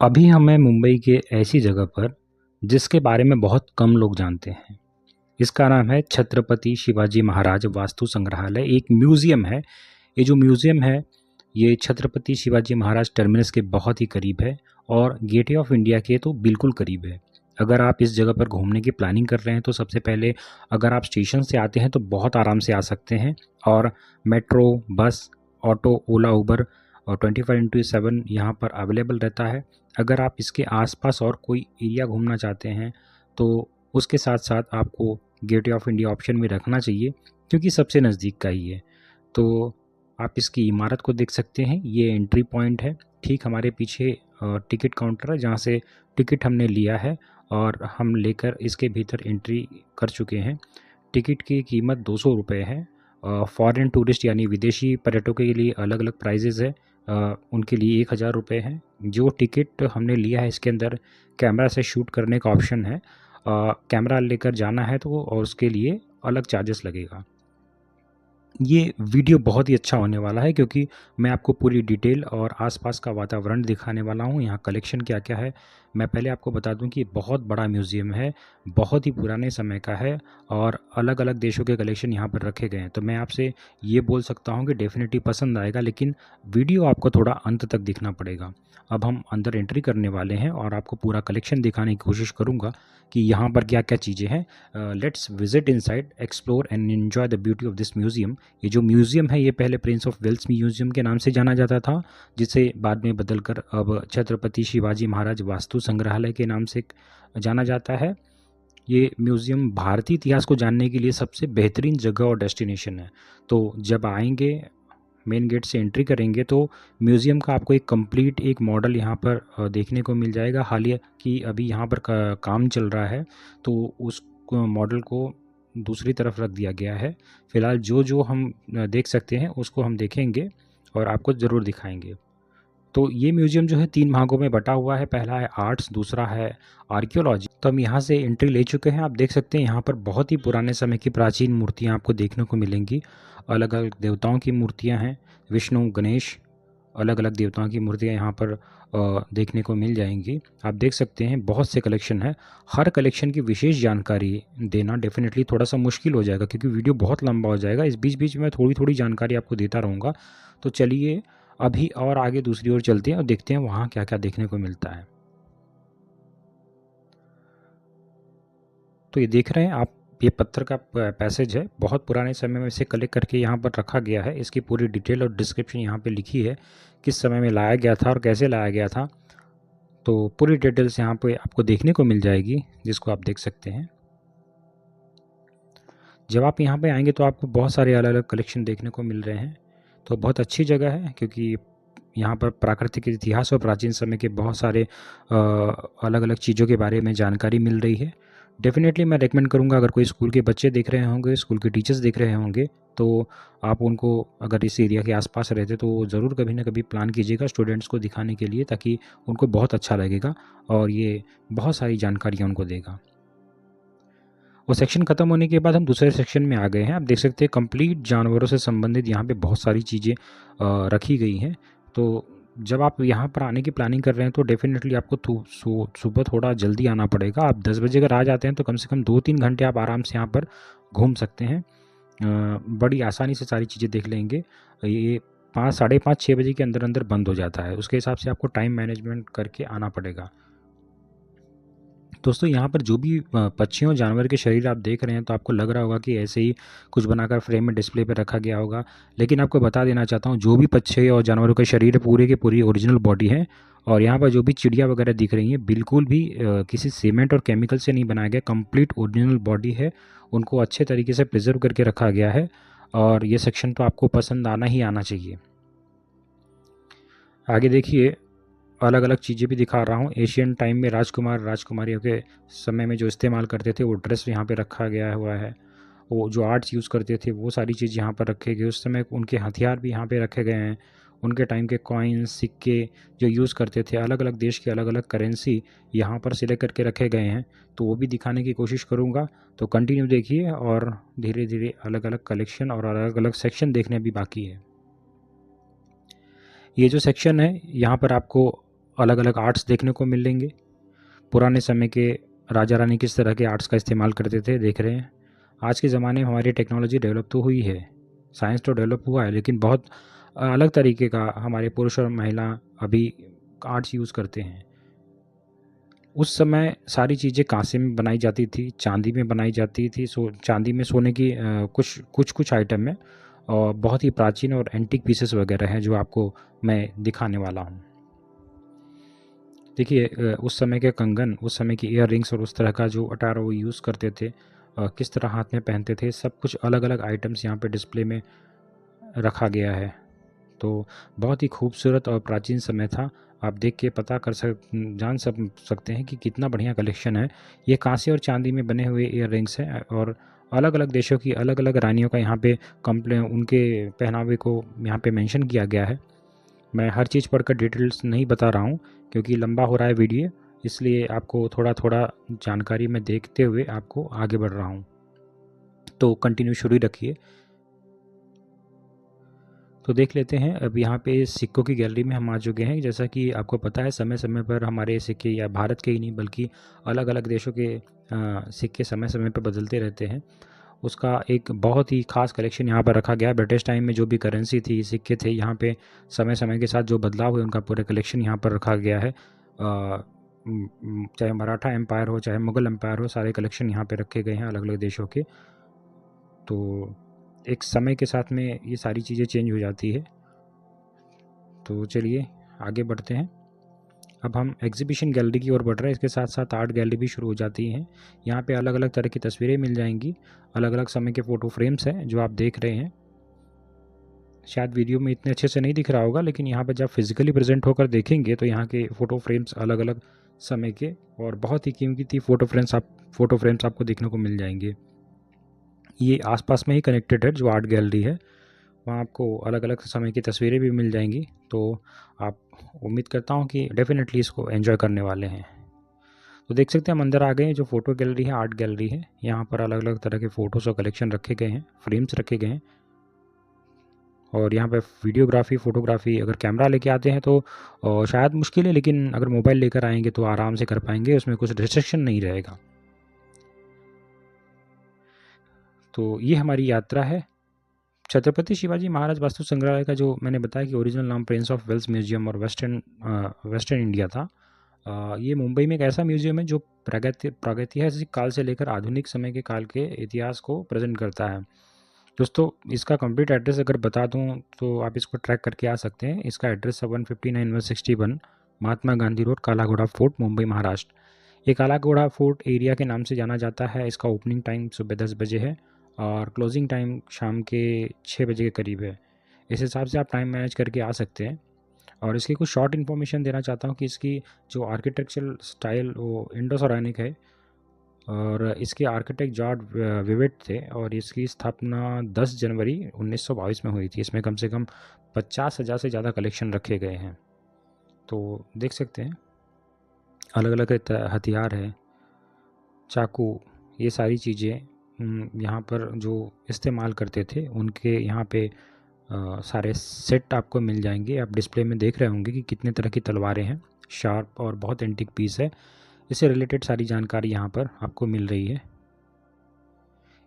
अभी हमें मुंबई के ऐसी जगह पर जिसके बारे में बहुत कम लोग जानते हैं। इसका नाम है छत्रपति शिवाजी महाराज वास्तु संग्रहालय। एक म्यूज़ियम है। ये जो म्यूज़ियम है ये छत्रपति शिवाजी महाराज टर्मिनस के बहुत ही करीब है और गेटवे ऑफ इंडिया के तो बिल्कुल करीब है। अगर आप इस जगह पर घूमने की प्लानिंग कर रहे हैं तो सबसे पहले अगर आप स्टेशन से आते हैं तो बहुत आराम से आ सकते हैं और मेट्रो, बस, ऑटो, ओला, उबर और 24/7 यहाँ पर अवेलेबल रहता है। अगर आप इसके आसपास और कोई एरिया घूमना चाहते हैं तो उसके साथ साथ आपको गेटवे ऑफ इंडिया ऑप्शन में रखना चाहिए क्योंकि सबसे नज़दीक का ही है। तो आप इसकी इमारत को देख सकते हैं। ये एंट्री पॉइंट है। ठीक हमारे पीछे टिकट काउंटर है जहाँ से टिकट हमने लिया है और हम लेकर इसके भीतर एंट्री कर चुके हैं। टिकट की कीमत 200 रुपये है। फॉरेन टूरिस्ट यानी विदेशी पर्यटकों के लिए अलग अलग प्राइजेज़ है। उनके लिए 1000 रुपये है। जो टिकट हमने लिया है इसके अंदर कैमरा से शूट करने का ऑप्शन है। कैमरा लेकर जाना है तो और उसके लिए अलग चार्जेस लगेगा। ये वीडियो बहुत ही अच्छा होने वाला है क्योंकि मैं आपको पूरी डिटेल और आसपास का वातावरण दिखाने वाला हूँ। यहाँ कलेक्शन क्या-क्या है, मैं पहले आपको बता दूँ कि बहुत बड़ा म्यूज़ियम है, बहुत ही पुराने समय का है और अलग-अलग देशों के कलेक्शन यहाँ पर रखे गए हैं। तो मैं आपसे ये बोल सकता हूँ कि डेफ़िनिटली पसंद आएगा, लेकिन वीडियो आपको थोड़ा अंत तक देखना पड़ेगा। अब हम अंदर एंट्री करने वाले हैं और आपको पूरा कलेक्शन दिखाने की कोशिश करूँगा कि यहाँ पर क्या-क्या चीज़ें हैं। Let's visit inside, explore and enjoy the beauty of this museum. ये जो म्यूज़ियम है ये पहले प्रिंस ऑफ वेल्स म्यूज़ियम के नाम से जाना जाता था, जिसे बाद में बदलकर अब छत्रपति शिवाजी महाराज वास्तु संग्रहालय के नाम से जाना जाता है। ये म्यूज़ियम भारतीय इतिहास को जानने के लिए सबसे बेहतरीन जगह और डेस्टिनेशन है। तो जब आएँगे, मेन गेट से एंट्री करेंगे तो म्यूज़ियम का आपको एक कंप्लीट एक मॉडल यहाँ पर देखने को मिल जाएगा। हालाँकि अभी यहाँ पर काम चल रहा है तो उस मॉडल को दूसरी तरफ रख दिया गया है। फ़िलहाल जो हम देख सकते हैं उसको हम देखेंगे और आपको ज़रूर दिखाएँगे। तो ये म्यूज़ियम जो है 3 भागों में बँटा हुआ है। पहला है आर्ट्स, दूसरा है आर्कियोलॉजी। तो हम यहाँ से एंट्री ले चुके हैं। आप देख सकते हैं यहाँ पर बहुत ही पुराने समय की प्राचीन मूर्तियाँ आपको देखने को मिलेंगी। अलग-अलग देवताओं की मूर्तियाँ हैं। विष्णु, गणेश, अलग-अलग देवताओं की मूर्तियाँ यहाँ पर देखने को मिल जाएँगी। आप देख सकते हैं बहुत से कलेक्शन है। हर कलेक्शन की विशेष जानकारी देना डेफ़िनेटली थोड़ा-सा मुश्किल हो जाएगा क्योंकि वीडियो बहुत लंबा हो जाएगा। इस बीच-बीच में थोड़ी-थोड़ी जानकारी आपको देता रहूँगा। तो चलिए अभी और आगे दूसरी ओर चलते हैं और देखते हैं वहाँ क्या-क्या देखने को मिलता है। तो ये देख रहे हैं आप, ये पत्थर का पैसेज है। बहुत पुराने समय में इसे कलेक्ट करके यहाँ पर रखा गया है। इसकी पूरी डिटेल और डिस्क्रिप्शन यहाँ पे लिखी है, किस समय में लाया गया था और कैसे लाया गया था। तो पूरी डिटेल्स यहाँ पे आपको देखने को मिल जाएगी, जिसको आप देख सकते हैं। जब आप यहाँ पे आएँगे तो आपको बहुत सारे अलग-अलग कलेक्शन देखने को मिल रहे हैं। तो बहुत अच्छी जगह है क्योंकि यहाँ पर प्राकृतिक इतिहास और प्राचीन समय के बहुत सारे अलग-अलग चीज़ों के बारे में जानकारी मिल रही है। डेफ़िनेटली मैं रिकमेंड करूँगा, अगर कोई स्कूल के बच्चे देख रहे होंगे, स्कूल के टीचर्स देख रहे होंगे, तो आप उनको अगर इस एरिया के आस-पास रहते तो ज़रूर कभी न कभी प्लान कीजिएगा स्टूडेंट्स को दिखाने के लिए, ताकि उनको बहुत अच्छा लगेगा और ये बहुत सारी जानकारियाँ उनको देगा। वो सेक्शन ख़त्म होने के बाद हम दूसरे सेक्शन में आ गए हैं। आप देख सकते हैं कंप्लीट जानवरों से संबंधित यहाँ पे बहुत सारी चीज़ें रखी गई हैं। तो जब आप यहाँ पर आने की प्लानिंग कर रहे हैं तो डेफ़िनेटली आपको सुबह थोड़ा जल्दी आना पड़ेगा। आप 10 बजे अगर आ जाते हैं तो कम से कम 2-3 घंटे आप आराम से यहाँ पर घूम सकते हैं। बड़ी आसानी से सारी चीज़ें देख लेंगे। ये 5, साढ़े 5, 6 बजे के अंदर-अंदर बंद हो जाता है। उसके हिसाब से आपको टाइम मैनेजमेंट करके आना पड़ेगा। दोस्तों यहाँ पर जो भी पक्षियों जानवर के शरीर आप देख रहे हैं तो आपको लग रहा होगा कि ऐसे ही कुछ बनाकर फ्रेम में डिस्प्ले पे रखा गया होगा, लेकिन आपको बता देना चाहता हूँ जो भी पक्षी और जानवरों के शरीर पूरे के पूरी ओरिजिनल बॉडी है। और यहाँ पर जो भी चिड़िया वगैरह दिख रही हैं बिल्कुल भी किसी सीमेंट और केमिकल से नहीं बनाया गया, कंप्लीट ओरिजिनल बॉडी है। उनको अच्छे तरीके से प्रिजर्व करके रखा गया है और ये सेक्शन तो आपको पसंद आना ही आना चाहिए। आगे देखिए, अलग अलग चीज़ें भी दिखा रहा हूँ। एशियन टाइम में राजकुमार राजकुमारियों के समय में जो इस्तेमाल करते थे वो ड्रेस यहाँ पे रखा गया हुआ है। वो जो आर्ट्स यूज़ करते थे वो सारी चीज़ यहाँ पर रखे गए। उस समय उनके हथियार भी यहाँ पे रखे गए हैं। उनके टाइम के कॉइन्स, सिक्के जो यूज़ करते थे, अलग अलग देश के अलग अलग करेंसी यहाँ पर सिलेक्ट करके रखे गए हैं। तो वो भी दिखाने की कोशिश करूँगा। तो कंटिन्यू देखिए और धीरे धीरे अलग अलग कलेक्शन और अलग अलग सेक्शन देखने भी बाकी है। ये जो सेक्शन है यहाँ पर आपको अलग अलग आर्ट्स देखने को मिलेंगे। पुराने समय के राजा रानी किस तरह के आर्ट्स का इस्तेमाल करते थे देख रहे हैं। आज के ज़माने में हमारी टेक्नोलॉजी डेवलप तो हुई है, साइंस तो डेवलप हुआ है, लेकिन बहुत अलग तरीके का हमारे पुरुष और महिला अभी आर्ट्स यूज़ करते हैं। उस समय सारी चीज़ें कांसे में बनाई जाती थी, चांदी में बनाई जाती थी। चांदी में सोने की कुछ आइटम है और बहुत ही प्राचीन और एंटीक पीसेस वगैरह हैं जो आपको मैं दिखाने वाला हूँ। देखिए उस समय के कंगन, उस समय की ईयर रिंग्स और उस तरह का जो अटार वो यूज़ करते थे, किस तरह हाथ में पहनते थे, सब कुछ अलग अलग आइटम्स यहाँ पे डिस्प्ले में रखा गया है। तो बहुत ही खूबसूरत और प्राचीन समय था। आप देख के पता कर जान सकते हैं कि कितना बढ़िया कलेक्शन है। ये कांसे और चांदी में बने हुए ईयर रिंग्स हैं और अलग अलग देशों की अलग अलग रानियों का यहाँ पे उनके पहनावे को यहाँ पे मेंशन किया गया है। मैं हर चीज़ पढ़कर डिटेल्स नहीं बता रहा हूँ क्योंकि लंबा हो रहा है वीडियो, इसलिए आपको थोड़ा थोड़ा जानकारी में देखते हुए आपको आगे बढ़ रहा हूँ। तो कंटिन्यू शुरू ही रखिए। तो देख लेते हैं। अब यहाँ पे सिक्कों की गैलरी में हम आ चुके हैं। जैसा कि आपको पता है समय समय पर हमारे सिक्के, या भारत के ही नहीं बल्कि अलग अलग देशों के सिक्के समय समय पर बदलते रहते हैं। उसका एक बहुत ही ख़ास कलेक्शन यहाँ पर रखा गया। ब्रिटिश टाइम में जो भी करेंसी थी, सिक्के थे, यहाँ पे समय समय के साथ जो बदलाव हुए उनका पूरा कलेक्शन यहाँ पर रखा गया है। चाहे मराठा एम्पायर हो, चाहे मुग़ल एम्पायर हो, सारे कलेक्शन यहाँ पे रखे गए हैं अलग अलग देशों के। तो एक समय के साथ में ये सारी चीज़ें चेंज हो जाती है। तो चलिए आगे बढ़ते हैं। अब हम एग्जीबिशन गैलरी की ओर बढ़ रहे हैं। इसके साथ साथ आर्ट गैलरी भी शुरू हो जाती हैं। यहाँ पे अलग अलग तरह की तस्वीरें मिल जाएंगी, अलग अलग समय के फ़ोटो फ्रेम्स हैं जो आप देख रहे हैं। शायद वीडियो में इतने अच्छे से नहीं दिख रहा होगा, लेकिन यहाँ पर जब फिजिकली प्रेजेंट होकर देखेंगे तो यहाँ के फ़ोटो फ्रेम्स अलग अलग समय के और बहुत ही कीमती फ़ोटो फ्रेम्स आपको देखने को मिल जाएंगे। ये आसपास में ही कनेक्टेड है जो आर्ट गैलरी है, वहाँ आपको अलग अलग समय की तस्वीरें भी मिल जाएंगी। तो आप उम्मीद करता हूँ कि डेफिनेटली इसको एंजॉय करने वाले हैं। तो देख सकते हैं हम अंदर आ गए हैं। जो फ़ोटो गैलरी है, आर्ट गैलरी है, यहाँ पर अलग अलग तरह के फ़ोटोज़ और कलेक्शन रखे गए हैं, फ्रेम्स रखे गए हैं। और यहाँ पे वीडियोग्राफी, फ़ोटोग्राफी अगर कैमरा लेके आते हैं तो शायद मुश्किल है, लेकिन अगर मोबाइल लेकर आएंगे तो आराम से कर पाएंगे, उसमें कुछ रिस्ट्रिक्शन नहीं रहेगा। तो ये हमारी यात्रा है। छत्रपति शिवाजी महाराज वास्तु संग्रहालय का जो मैंने बताया कि ओरिजिनल नाम प्रिंस ऑफ वेल्स म्यूजियम और वेस्टर्न इंडिया था। ये मुंबई में एक ऐसा म्यूजियम है जो प्रागैतिहासिक काल से लेकर आधुनिक समय के काल के इतिहास को प्रेजेंट करता है। दोस्तों इसका कंप्लीट एड्रेस अगर बता दूं तो आप इसको ट्रैक करके आ सकते हैं। इसका एड्रेस है 159/61 महात्मा गांधी रोड, काला घोड़ा फोर्ट, मुंबई महाराष्ट्र। ये काला घोड़ा फोर्ट एरिया के नाम से जाना जाता है। इसका ओपनिंग टाइम सुबह 10 बजे है और क्लोजिंग टाइम शाम के 6 बजे के करीब है। इस हिसाब से आप टाइम मैनेज करके आ सकते हैं। और इसकी कुछ शॉर्ट इन्फॉर्मेशन देना चाहता हूँ कि इसकी जो आर्किटेक्चरल स्टाइल वो इंडो-सैरानिक है और इसके आर्किटेक्ट जॉर्ज विवेट थे और इसकी स्थापना 10 जनवरी 1922 में हुई थी। इसमें कम से कम 50,000 से ज़्यादा कलेक्शन रखे गए हैं। तो देख सकते हैं अलग अलग हथियार है, चाकू, ये सारी चीज़ें यहाँ पर जो इस्तेमाल करते थे उनके यहाँ पे सारे सेट आपको मिल जाएंगे। आप डिस्प्ले में देख रहे होंगे कि कितने तरह की तलवारें हैं, शार्प और बहुत एंटीक पीस है। इससे रिलेटेड सारी जानकारी यहाँ पर आपको मिल रही है।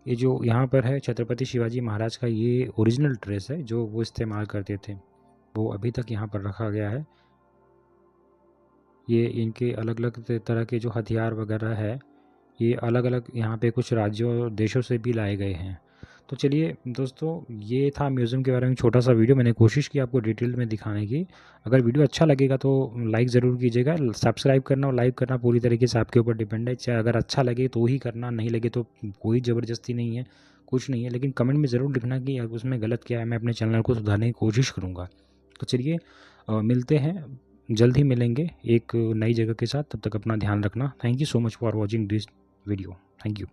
ये जो यहाँ पर है छत्रपति शिवाजी महाराज का, ये ओरिजिनल ड्रेस है जो वो इस्तेमाल करते थे, वो अभी तक यहाँ पर रखा गया है। ये इनके अलग अलग तरह के जो हथियार वगैरह है, ये अलग अलग यहाँ पे कुछ राज्यों और देशों से भी लाए गए हैं। तो चलिए दोस्तों, ये था म्यूज़ियम के बारे में छोटा सा वीडियो। मैंने कोशिश की आपको डिटेल में दिखाने की। अगर वीडियो अच्छा लगेगा तो लाइक ज़रूर कीजिएगा। सब्सक्राइब करना और लाइक करना पूरी तरीके से आपके ऊपर डिपेंड है। चाहे अगर अच्छा लगे तो ही करना, नहीं लगे तो कोई ज़बरदस्ती नहीं है, कुछ नहीं है। लेकिन कमेंट में ज़रूर लिखना कि उसमें गलत क्या है, मैं अपने चैनल को सुधारने की कोशिश करूँगा। तो चलिए मिलते हैं, जल्द ही मिलेंगे एक नई जगह के साथ। तब तक अपना ध्यान रखना। Thank you so much for watching this video. Thank you.